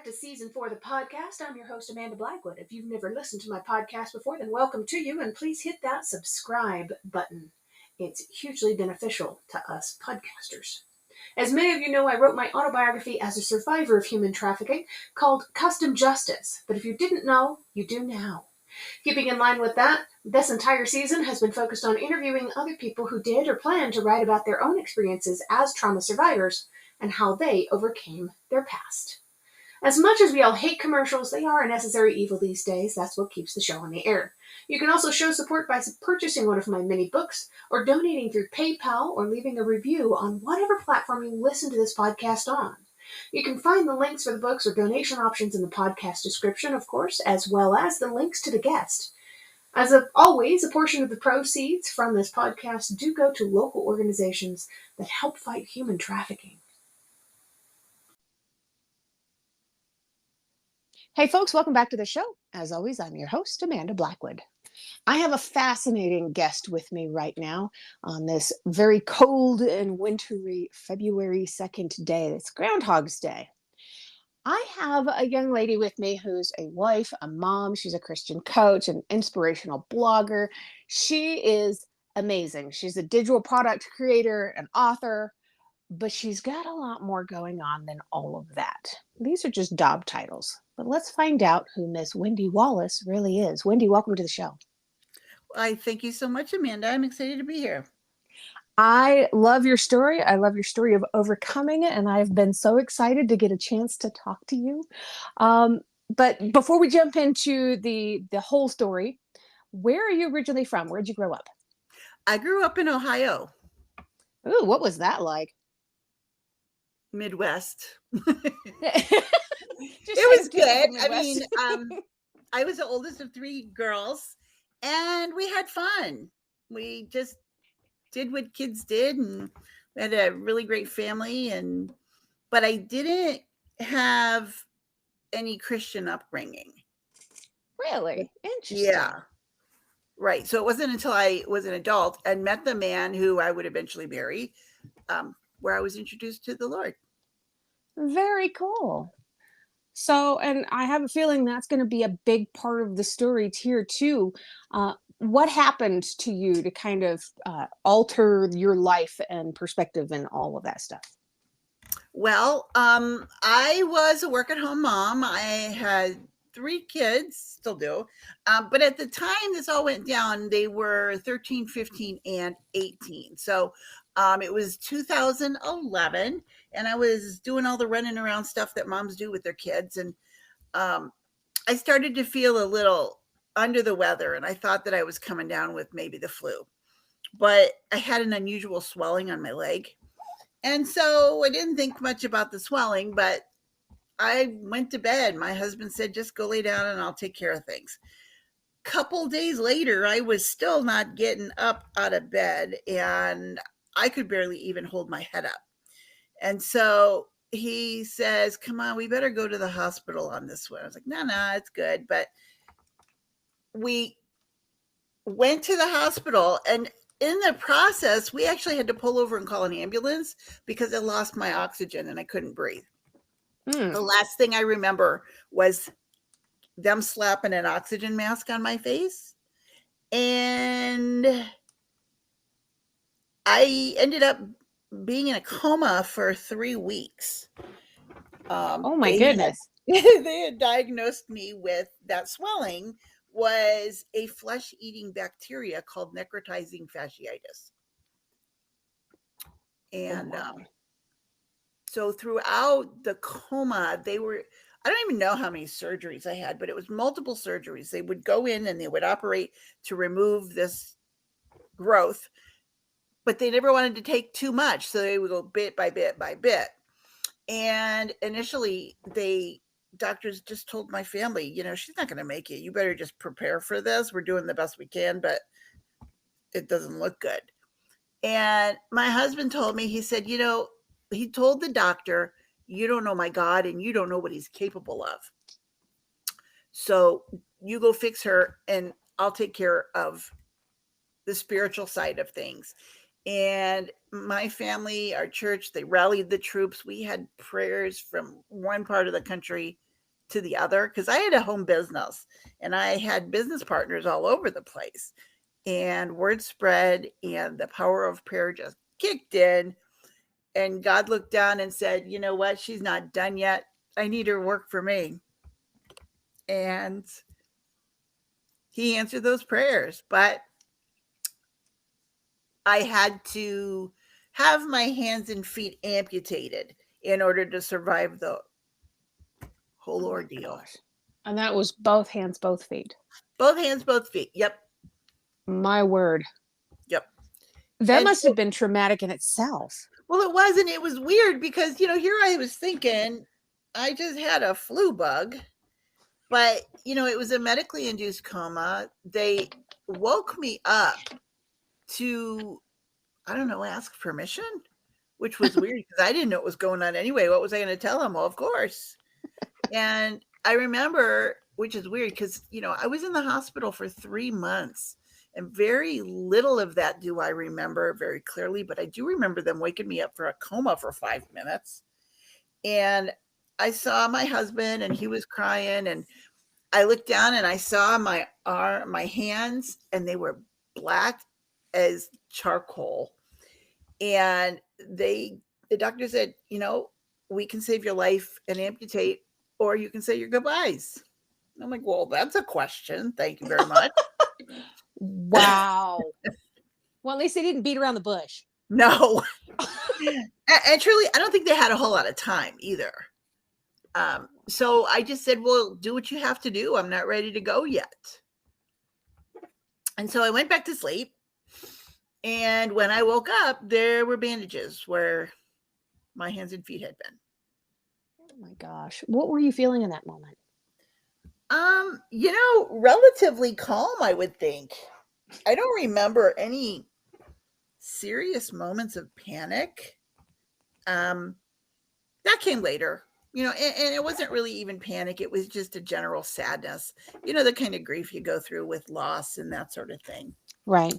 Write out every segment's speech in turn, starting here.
to Season 4 of the podcast. I'm your host, Amanda Blackwood. If you've never listened to my podcast before, then welcome to you, and please hit that subscribe button. It's hugely beneficial to us podcasters. As many of you know, I wrote my autobiography as a survivor of human trafficking called Custom Justice, but if you didn't know, you do now. Keeping in line with that, this entire season has been focused on interviewing other people who did or plan to write about their own experiences as trauma survivors and how they overcame their past. As much as we all hate commercials, they are a necessary evil these days. That's what keeps the show on the air. You can also show support by purchasing one of my mini books, or donating through PayPal, or leaving a review on whatever platform you listen to this podcast on. You can find the links for the books or donation options in the podcast description, of course, as well as the links to the guest. As always, a portion of the proceeds from this podcast do go to local organizations that help fight human trafficking. Hey folks, welcome back to the show. As always, I'm your host, Amanda Blackwood. I have a fascinating guest with me right now on this very cold and wintry February 2nd day. It's Groundhog's Day. I have a young lady with me who's a wife, a mom. She's a Christian coach, an inspirational blogger. She is amazing. She's a digital product creator, an author, but she's got a lot more going on than all of that. These are just job titles. But let's find out who Miss Wendy Wallace really is. Wendy, welcome to the show. I thank you so much, Amanda. I'm excited to be here. I love your story. I love your story of overcoming it, and I've been so excited to get a chance to talk to you. But before we jump into the whole story, where are you originally from? Where'd you grow up? I grew up in Ohio. Ooh, what was that like? Midwest. It was good. I mean, I was the oldest of three girls, and we had fun. We just did what kids did, and we had a really great family. But I didn't have any Christian upbringing. Really? Interesting. Yeah. Right. So it wasn't until I was an adult and met the man who I would eventually marry, where I was introduced to the Lord. Very cool. So, and I have a feeling that's going to be a big part of the story here too. What happened to you to kind of alter your life and perspective and all of that stuff? Well, I was a work-at-home mom. I had 3 kids, still do. But at the time this all went down, they were 13, 15, and 18. So it was 2011, and I was doing all the running around stuff that moms do with their kids. And I started to feel a little under the weather, and I thought that I was coming down with maybe the flu. But I had an unusual swelling on my leg. And so I didn't think much about the swelling, but I went to bed. My husband said, just go lay down and I'll take care of things. Couple days later, I was still not getting up out of bed, and I could barely even hold my head up. And so he says, come on, we better go to the hospital on this one. I was like, no, it's good. But we went to the hospital, and in the process, we actually had to pull over and call an ambulance because I lost my oxygen and I couldn't breathe. The last thing I remember was them slapping an oxygen mask on my face. And I ended up being in a coma for 3 weeks. Oh my goodness. They had diagnosed me with that swelling was a flesh-eating bacteria called necrotizing fasciitis. And so throughout the coma, I don't even know how many surgeries I had, but it was multiple surgeries. They would go in and they would operate to remove this growth, but they never wanted to take too much. So they would go bit by bit by bit. And initially, doctors just told my family, she's not going to make it. You better just prepare for this. We're doing the best we can, but it doesn't look good. And my husband told me, he said, he told the doctor, you don't know my God and you don't know what he's capable of. So you go fix her and I'll take care of the spiritual side of things. And my family, our church, they rallied the troops. We had prayers from one part of the country to the other, because I had a home business and I had business partners all over the place. And word spread and the power of prayer just kicked in. And God looked down and said, you know what? She's not done yet. I need her to work for me. And he answered those prayers. But I had to have my hands and feet amputated in order to survive the whole ordeal. Gosh. And that was both hands, both feet. Both hands, both feet. Yep. My word. Yep. That must have been traumatic in itself. Well, it was, and it was weird because, here I was thinking I just had a flu bug, but, it was a medically induced coma. They woke me up to, I don't know, ask permission, which was weird because I didn't know what was going on anyway. What was I going to tell them? Well, of course. And I remember, which is weird because, I was in the hospital for 3 months. And very little of that do I remember very clearly, but I do remember them waking me up for a coma for 5 minutes. And I saw my husband and he was crying, and I looked down and I saw my hands, and they were black as charcoal. And the doctor said, we can save your life and amputate, or you can say your goodbyes. And I'm like, well, that's a question. Thank you very much. Wow. Well, at least they didn't beat around the bush. No. And truly, I don't think they had a whole lot of time either. So I just said, well, do what you have to do. I'm not ready to go yet. And so I went back to sleep. And when I woke up, there were bandages where my hands and feet had been. Oh my gosh. What were you feeling in that moment? Relatively calm, I would think. I don't remember any serious moments of panic. That came later, and it wasn't really even panic. It was just a general sadness, the kind of grief you go through with loss and that sort of thing. Right.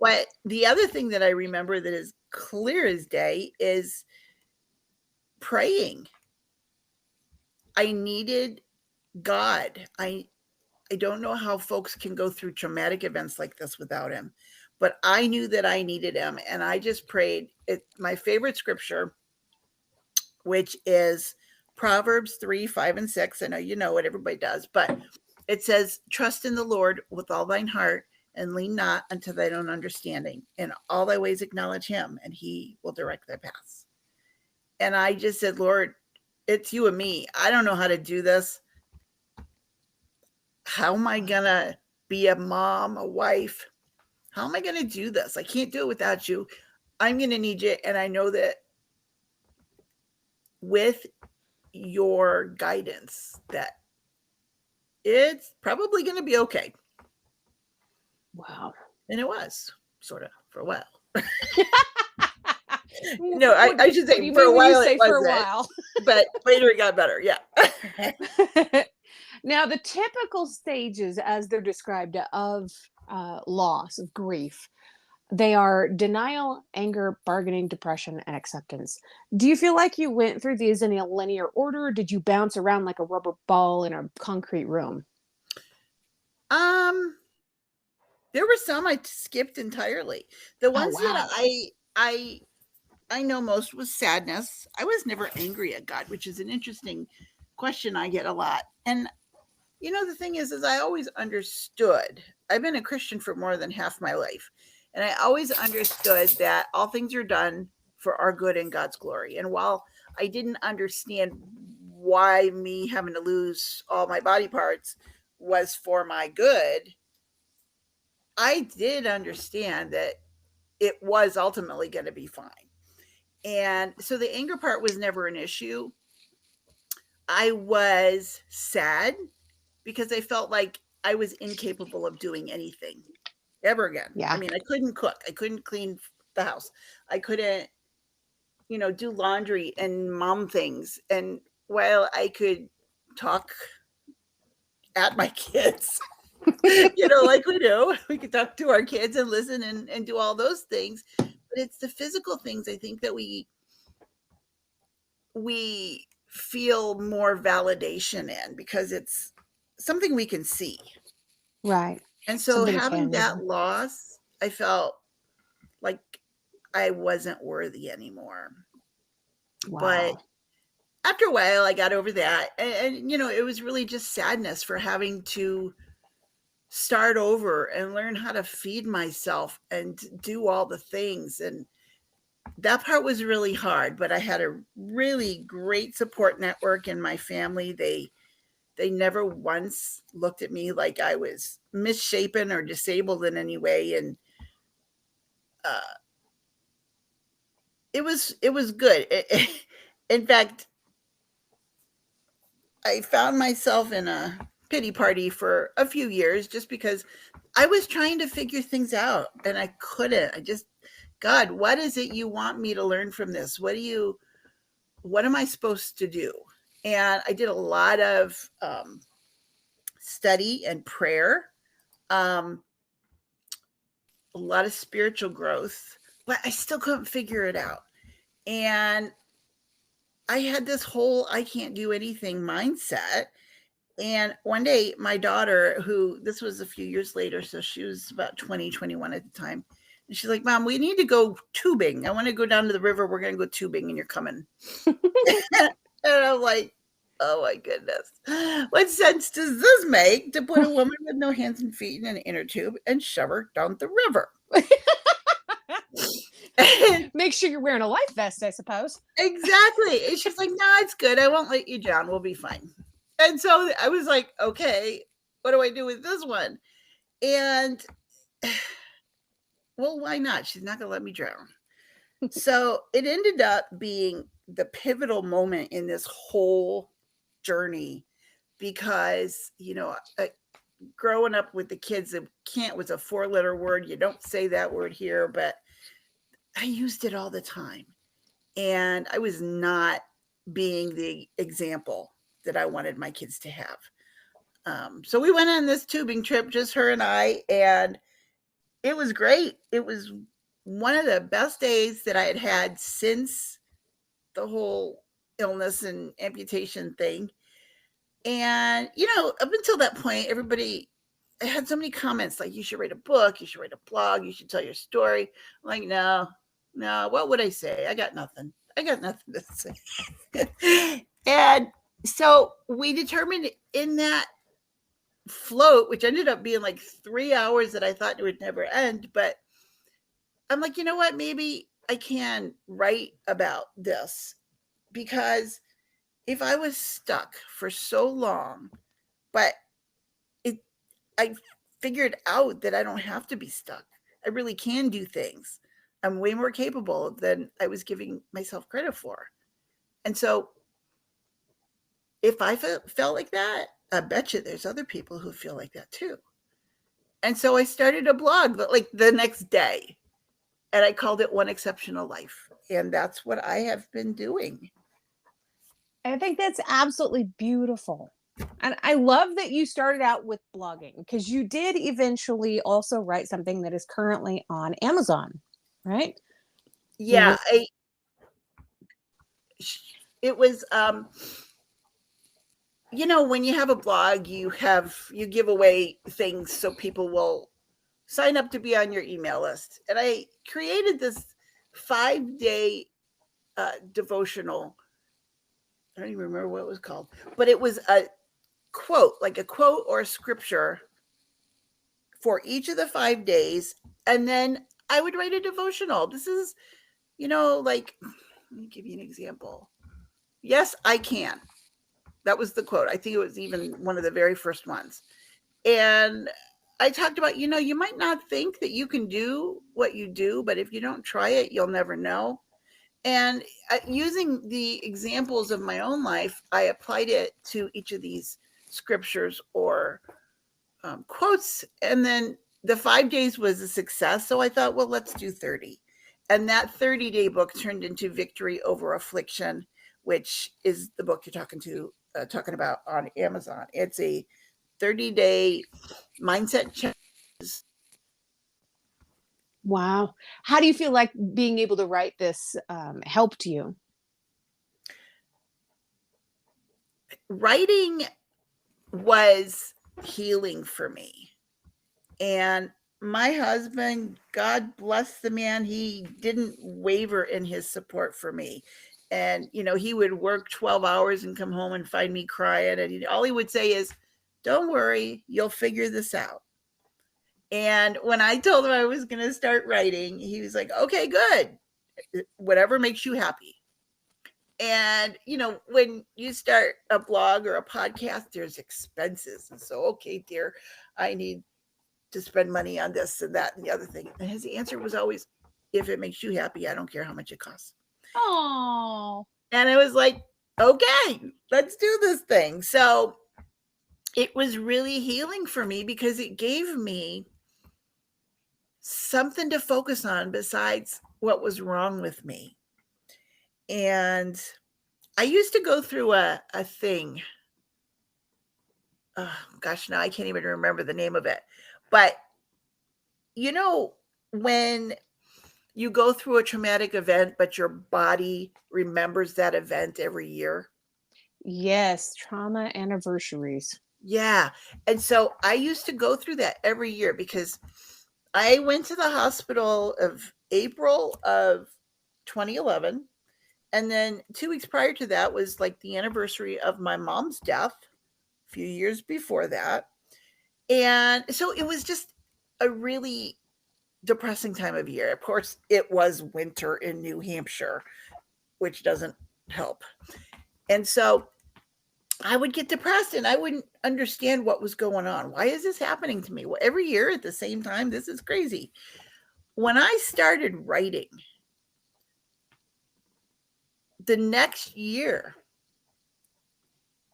But the other thing that I remember that is clear as day is praying. I needed God. I don't know how folks can go through traumatic events like this without him, but I knew that I needed him. And I just prayed. My favorite scripture, which is Proverbs 3, 5, and 6. I know you know it, everybody does, but it says, trust in the Lord with all thine heart and lean not unto thine own understanding. In all thy ways acknowledge him, and he will direct thy paths. And I just said, Lord, it's you and me. I don't know how to do this. How am I going to be a mom, a wife? How am I going to do this? I can't do it without you. I'm going to need you. And I know that with your guidance, that it's probably going to be okay. Wow. And it was, sort of, for a while. No, I should say for a while it wasn't. But later it got better. Yeah. Now, the typical stages, as they're described, of loss, of grief, they are denial, anger, bargaining, depression, and acceptance. Do you feel like you went through these in a linear order, or did you bounce around like a rubber ball in a concrete room? There were some I skipped entirely. The ones that I know most was sadness. I was never angry at God, which is an interesting question I get a lot. And the thing is I always understood. I've been a Christian for more than half my life. And I always understood that all things are done for our good and God's glory. And while I didn't understand why me having to lose all my body parts was for my good, I did understand that it was ultimately going to be fine. And so the anger part was never an issue. I was sad because I felt like I was incapable of doing anything ever again. Yeah. I mean, I couldn't cook. I couldn't clean the house. I couldn't, do laundry and mom things. And while I could talk at my kids, like we do, we could talk to our kids and listen and do all those things. But it's the physical things I think that we feel more validation in, because it's something we can see. Right. And so Something having that tangible. loss, I felt like I wasn't worthy anymore. But Wow. after a while, I got over that. And, it was really just sadness for having to start over and learn how to feed myself and do all the things. And that part was really hard, but I had a really great support network in my family. They never once looked at me like I was misshapen or disabled in any way. And uh, it was good. In fact, I found myself in a pity party for a few years just because I was trying to figure things out and I couldn't. I just, God, what is it you want me to learn from this? What am I supposed to do? And I did a lot of study and prayer, um, a lot of spiritual growth, but I still couldn't figure it out. And I had this whole I can't do anything mindset. And one day, my daughter, who this was a few years later, so she was about 20, 21 at the time, and she's like, Mom, we need to go tubing. I want to go down to the river. We're going to go tubing, and you're coming. And I'm like, oh my goodness. What sense does this make to put a woman with no hands and feet in an inner tube and shove her down the river? Make sure you're wearing a life vest, I suppose. Exactly. And she's like, no, it's good. I won't let you drown. We'll be fine. And so I was like, okay, what do I do with this one? And well, why not? She's not going to let me drown. So it ended up being the pivotal moment in this whole journey because, growing up with the kids, can't was a 4-letter word. You don't say that word here, but I used it all the time. And I was not being the example that I wanted my kids to have. So we went on this tubing trip, just her and I, and it was great. It was one of the best days that I had since the whole illness and amputation thing. And, up until that point, everybody had so many comments like, you should write a book, you should write a blog, you should tell your story. I'm like, no, what would I say? I got nothing. I got nothing to say. And so we determined in that float, which ended up being like 3 hours that I thought it would never end, but I'm like, you know what? Maybe I can write about this because if I was stuck for so long, but it, I figured out that I don't have to be stuck. I really can do things. I'm way more capable than I was giving myself credit for. And so if I felt like that, I bet you there's other people who feel like that too. And so I started a blog like the next day and I called it One Exceptional Life. And that's what I have been doing. I think that's absolutely beautiful. And I love that you started out with blogging because you did eventually also write something that is currently on Amazon, right? Yeah, it was when you have a blog, you give away things so people will sign up to be on your email list. And I created this 5-day devotional. I don't even remember what it was called, but it was a quote, like a quote or a scripture for each of the 5 days. And then I would write a devotional. This is, like, let me give you an example. Yes, I can. That was the quote. I think it was even one of the very first ones. And I talked about, you might not think that you can do what you do, but if you don't try it, you'll never know. And using the examples of my own life, I applied it to each of these scriptures or quotes. And then the 5 days was a success. So I thought, well, let's do 30. And that 30-day book turned into Victory Over Affliction, which is the book you're talking about on Amazon. It's a 30-day mindset change. Wow. How do you feel like being able to write this helped you? writing was healing for me. And my husband, God bless the man, he didn't waver in his support for me. And, he would work 12 hours and come home and find me crying. And all he would say is, don't worry, you'll figure this out. And when I told him I was going to start writing, he was like, okay, good. Whatever makes you happy. And, when you start a blog or a podcast, there's expenses. And so, okay, dear, I need to spend money on this and that and the other thing. And his answer was always, if it makes you happy, I don't care how much it costs. Oh. And I was like, okay, let's do this thing. So it was really healing for me because it gave me something to focus on besides what was wrong with me. And I used to go through a thing. Oh, gosh, now I can't even remember the name of it. But, when you go through a traumatic event, but your body remembers that event every year. Yes, trauma anniversaries. Yeah. And so I used to go through that every year because I went to the hospital of April of 2011. And then 2 weeks prior to that was like the anniversary of my mom's death, a few years before that. And so it was just a really depressing time of year. Of course, it was winter in New Hampshire, which doesn't help. And so I would get depressed and I wouldn't understand what was going on. Why is this happening to me? Well, every year at the same time, this is crazy. When I started writing, the next year,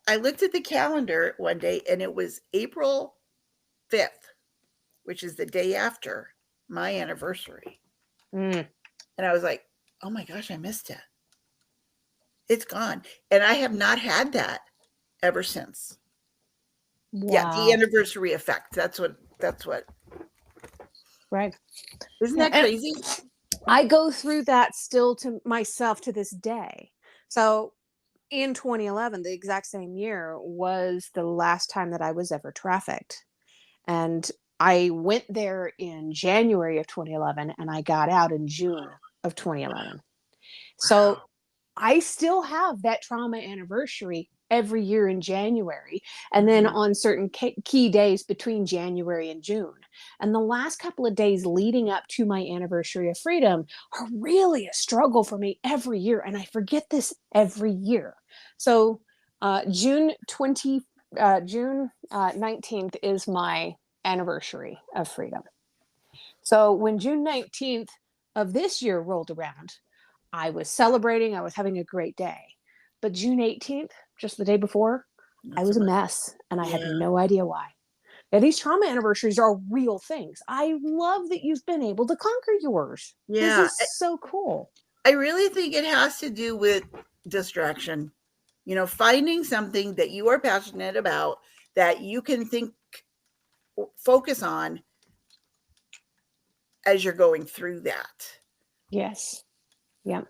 I looked at the calendar one day and it was April 5th, which is the day after my anniversary. Mm. And I was like, oh my gosh, I missed it. It's gone. And I have not had that ever since. Wow. Yeah, the anniversary effect. That's what. Right. Isn't that crazy? I go through that still to myself to this day. So in 2011, the exact same year, was the last time that I was ever trafficked. And I went there in January of 2011 and I got out in June of 2011. So Wow. I still have that trauma anniversary every year in January, and then on certain key days between January and June. And the last couple of days leading up to my anniversary of freedom are really a struggle for me every year. And I forget this every year. So June 19th is my anniversary of freedom. So when June 19th of this year rolled around, I was celebrating, I was having a great day. But June 18th, just the day before, I was a mess and I had no idea why. Now, these trauma anniversaries are real things. I love that you've been able to conquer yours. Yeah. This is so cool. I really think it has to do with distraction. Finding something that you are passionate about that you can focus on as you're going through that. Yes. Yeah.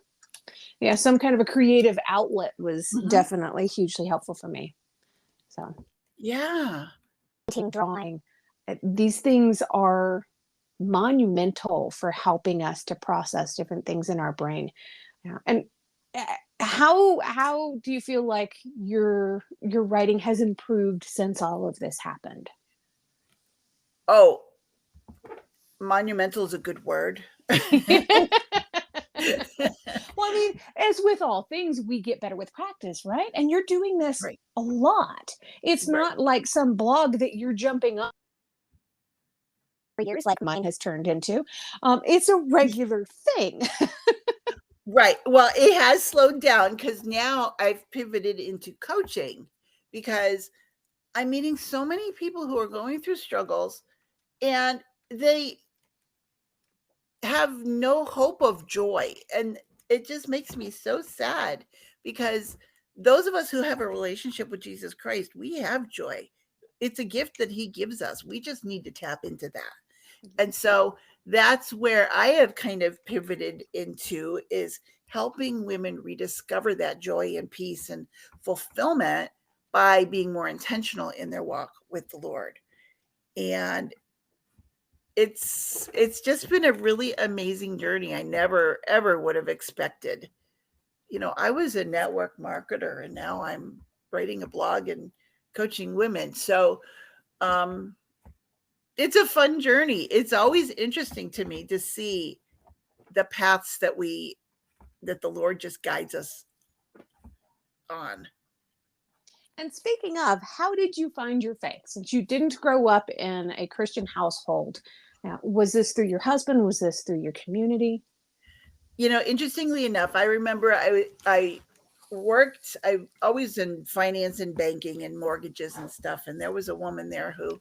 Yeah. Some kind of a creative outlet was definitely hugely helpful for me. So, yeah. Drawing. These things are monumental for helping us to process different things in our brain. And how do you feel like your writing has improved since all of this happened? Oh, monumental is a good word. Well, I mean, as with all things, we get better with practice, right? And you're doing this a lot. It's not like some blog that you're jumping on for years, like mine has turned into. It's a regular thing. Right. Well, it has slowed down because now I've pivoted into coaching because I'm meeting so many people who are going through struggles and they have no hope of joy. And it just makes me so sad because those of us who have a relationship with Jesus Christ, we have joy. It's a gift that he gives us. We just need to tap into that. And so that's where I have kind of pivoted into is helping women rediscover that joy and peace and fulfillment by being more intentional in their walk with the Lord. And it's just been a really amazing journey. I never ever would have expected. I was a network marketer, and now I'm writing a blog and coaching women. So it's a fun journey. It's always interesting to me to see the paths that the Lord just guides us on. And speaking of, how did you find your faith? Since you didn't grow up in a Christian household, was this through your husband? Was this through your community? Interestingly enough, I remember I worked, I always in finance and banking and mortgages and stuff. And there was a woman there who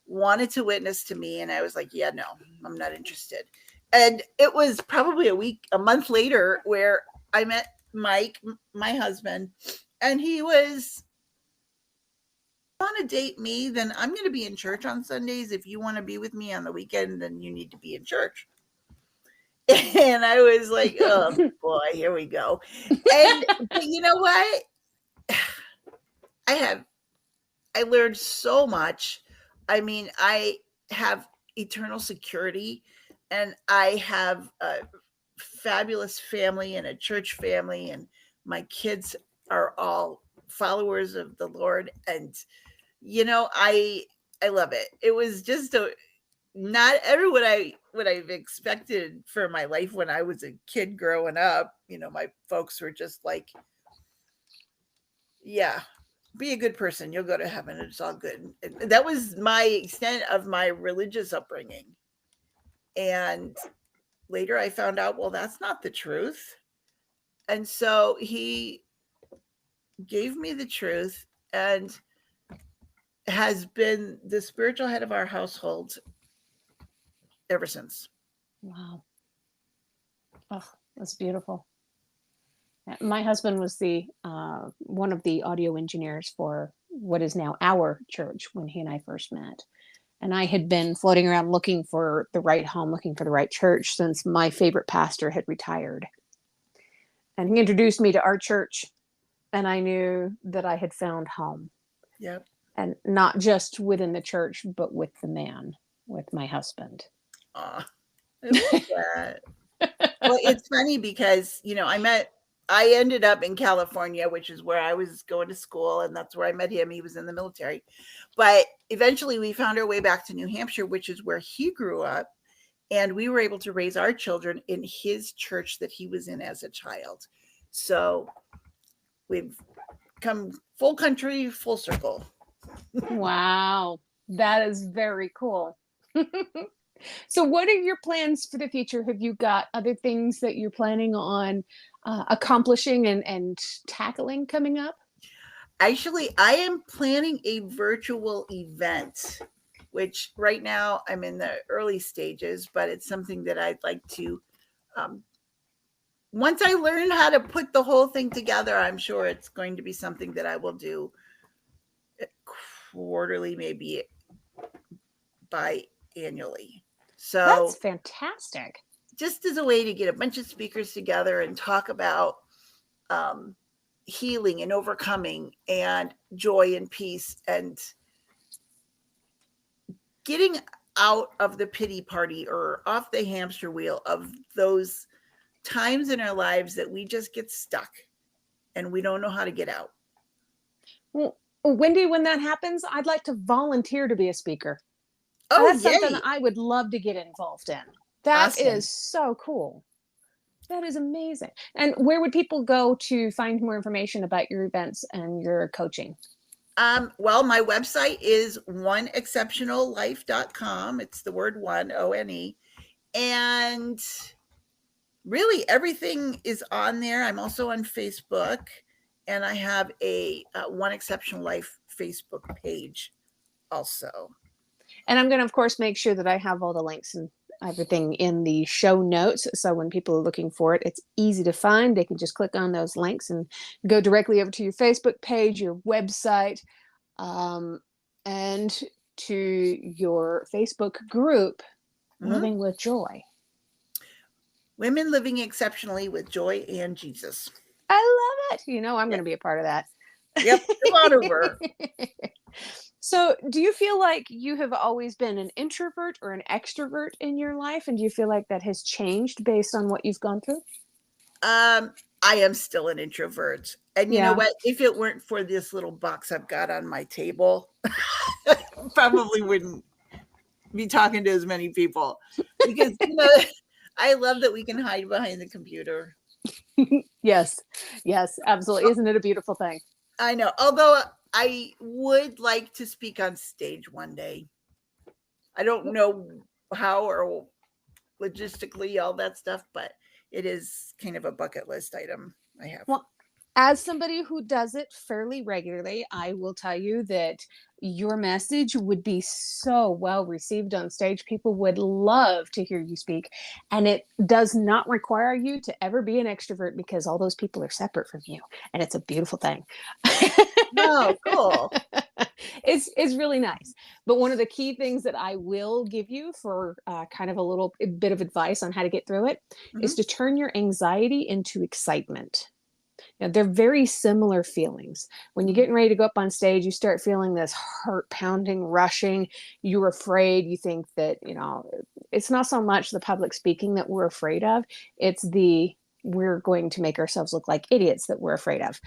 wanted to witness to me. And I was like, yeah, no, I'm not interested. And it was probably a month later where I met Mike, my husband, and he was, want to date me, then I'm going to be in church on Sundays. If you want to be with me on the weekend, then you need to be in church. And I was like, oh boy, here we go. But you know what? I learned so much. I mean, I have eternal security, and I have a fabulous family and a church family, and my kids are all followers of the Lord. And I love it. It was just not every what I've expected for my life when I was a kid growing up. My folks were just like, yeah, be a good person, you'll go to heaven, it's all good. And that was my extent of my religious upbringing. And later I found out, well, that's not the truth. And so he gave me the truth and has been the spiritual head of our household ever since. Wow. Oh, that's beautiful. My husband was the one of the audio engineers for what is now our church when he and I first met. And I had been floating around looking for the right home, looking for the right church since my favorite pastor had retired. And he introduced me to our church, and I knew that I had found home. Yep. And not just within the church, but with the man, with my husband. I love that. Well, it's funny because, I ended up in California, which is where I was going to school, and that's where I met him. He was in the military. But eventually we found our way back to New Hampshire, which is where he grew up. And we were able to raise our children in his church that he was in as a child. So we've come full country, full circle. Wow. That is very cool. So what are your plans for the future? Have you got other things that you're planning on accomplishing and tackling coming up? Actually, I am planning a virtual event, which right now I'm in the early stages, but it's something that I'd like to, once I learn how to put the whole thing together, I'm sure it's going to be something that I will do quarterly, maybe biannually. So that's fantastic. Just as a way to get a bunch of speakers together and talk about healing and overcoming and joy and peace and getting out of the pity party or off the hamster wheel of those times in our lives that we just get stuck and we don't know how to get out. Well, Wendy, when that happens, I'd like to volunteer to be a speaker. Oh, that's something I would love to get involved in. That awesome. Is so cool. That is amazing. And where would people go to find more information about your events and your coaching? Well, my website is oneexceptionallife.com. It's the word one, O-N-E. And really everything is on there. I'm also on Facebook, and I have a One Exceptional Life Facebook page also. And I'm going to, of course, make sure that I have all the links and everything in the show notes. So when people are looking for it, it's easy to find. They can just click on those links and go directly over to your Facebook page, your website, and to your Facebook group, Living with Joy. Women living exceptionally with joy and Jesus. I love it. I'm going to be a part of that. Yep. Come on over. So, do you feel like you have always been an introvert or an extrovert in your life? And do you feel like that has changed based on what you've gone through? I am still an introvert. And you know Yeah. what? If it weren't for this little box I've got on my table, I probably wouldn't be talking to as many people because, I love that we can hide behind the computer. Yes. Yes, absolutely. Isn't it a beautiful thing? I know. Although I would like to speak on stage one day. I don't know how or logistically all that stuff, but it is kind of a bucket list item I have. Well, as somebody who does it fairly regularly, I will tell you that your message would be so well received on stage. People would love to hear you speak. And it does not require you to ever be an extrovert because all those people are separate from you. And it's a beautiful thing. Oh, cool. It's really nice. But one of the key things that I will give you for kind of a little bit of advice on how to get through it is Mhm. to turn your anxiety into excitement. Now, they're very similar feelings. When you're Mhm. getting ready to go up on stage, you start feeling this heart pounding, rushing. You're afraid. You think that, it's not so much the public speaking that we're afraid of, it's the we're going to make ourselves look like idiots that we're afraid of.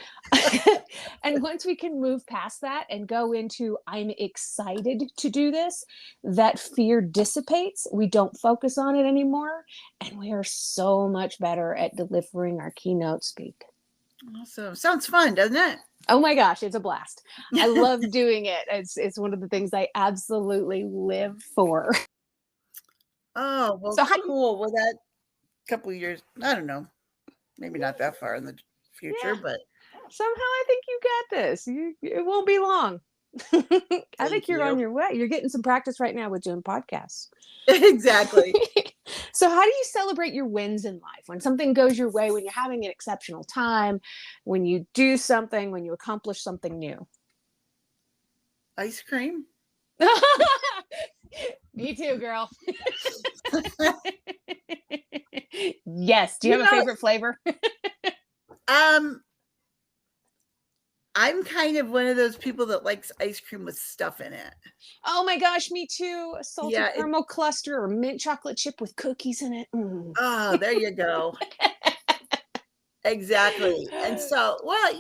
And once we can move past that and go into, I'm excited to do this, that fear dissipates. We don't focus on it anymore. And we are so much better at delivering our keynote speak. Awesome. Sounds fun, doesn't it? Oh my gosh, it's a blast. I love doing it. It's one of the things I absolutely live for. Oh, well, So how cool. Well, that couple of years, I don't know, maybe not that far in the future, yeah, but somehow I think you got this. It won't be long. I think thank you're on you. your way. You're getting some practice right now with doing podcasts. Exactly. So how do you celebrate your wins in life? When something goes your way, when you're having an exceptional time, when you do something, when you accomplish something new? Ice cream? Me too, girl. Yes. Do you You have a know, favorite flavor? um, I'm kind of one of those people that likes ice cream with stuff in it. Oh my gosh, me too. A salted Yeah, caramel cluster or mint chocolate chip with cookies in it. Mm. oh, there you go. Exactly. And so, well,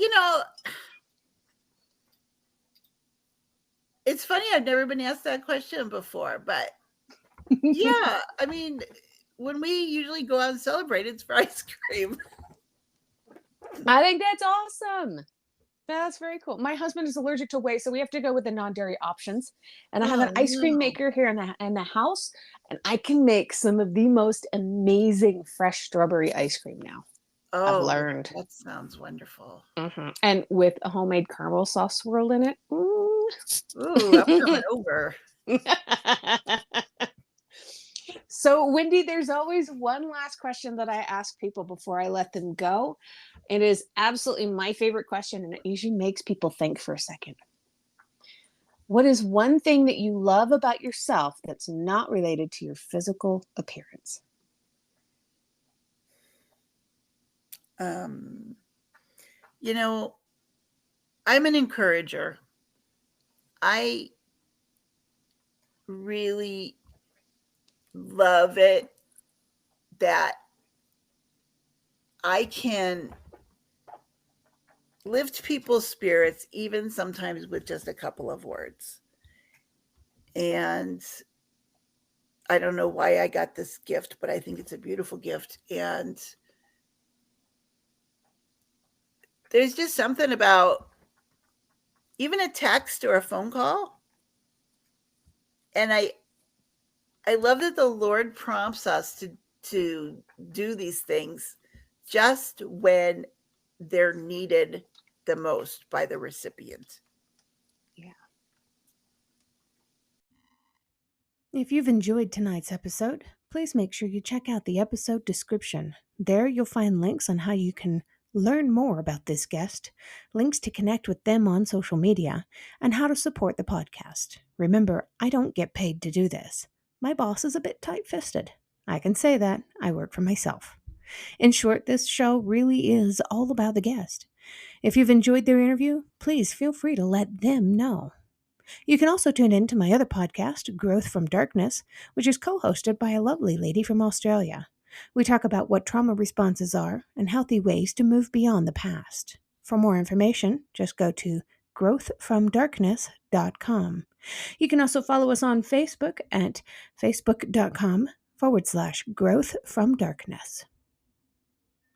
it's funny, I've never been asked that question before, but yeah, I mean, when we usually go out and celebrate, it's for ice cream. I think that's awesome. That's very cool. My husband is allergic to whey, so we have to go with the non-dairy options. And I have an Oh, ice cream no. maker here in the house, and I can make some of the most amazing fresh strawberry ice cream now. I've Oh, learned. that sounds wonderful. And with a homemade caramel sauce swirled in it. Ooh, I'm coming over. So, Wendy, there's always one last question that I ask people before I let them go. It is absolutely my favorite question, and it usually makes people think for a second. What is one thing that you love about yourself that's not related to your physical appearance? Um, you know, I'm an encourager. I really love it that I can lift people's spirits, even sometimes with just a couple of words. And I don't know why I got this gift, but I think it's a beautiful gift. And there's just something about even a text or a phone call. And I love that the Lord prompts us to do these things just when they're needed the most by the recipient. Yeah. If you've enjoyed tonight's episode, please make sure you check out the episode description. There you'll find links on how you can learn more about this guest, links to connect with them on social media, and how to support the podcast. Remember, I don't get paid to do this. My boss is a bit tight-fisted. I can say that. I work for myself. In short, this show really is all about the guest. If you've enjoyed their interview, please feel free to let them know. You can also tune in to my other podcast, Growth from Darkness, which is co-hosted by a lovely lady from Australia. We talk about what trauma responses are and healthy ways to move beyond the past. For more information, just go to growthfromdarkness.com. You can also follow us on Facebook at facebook.com/growthfromdarkness.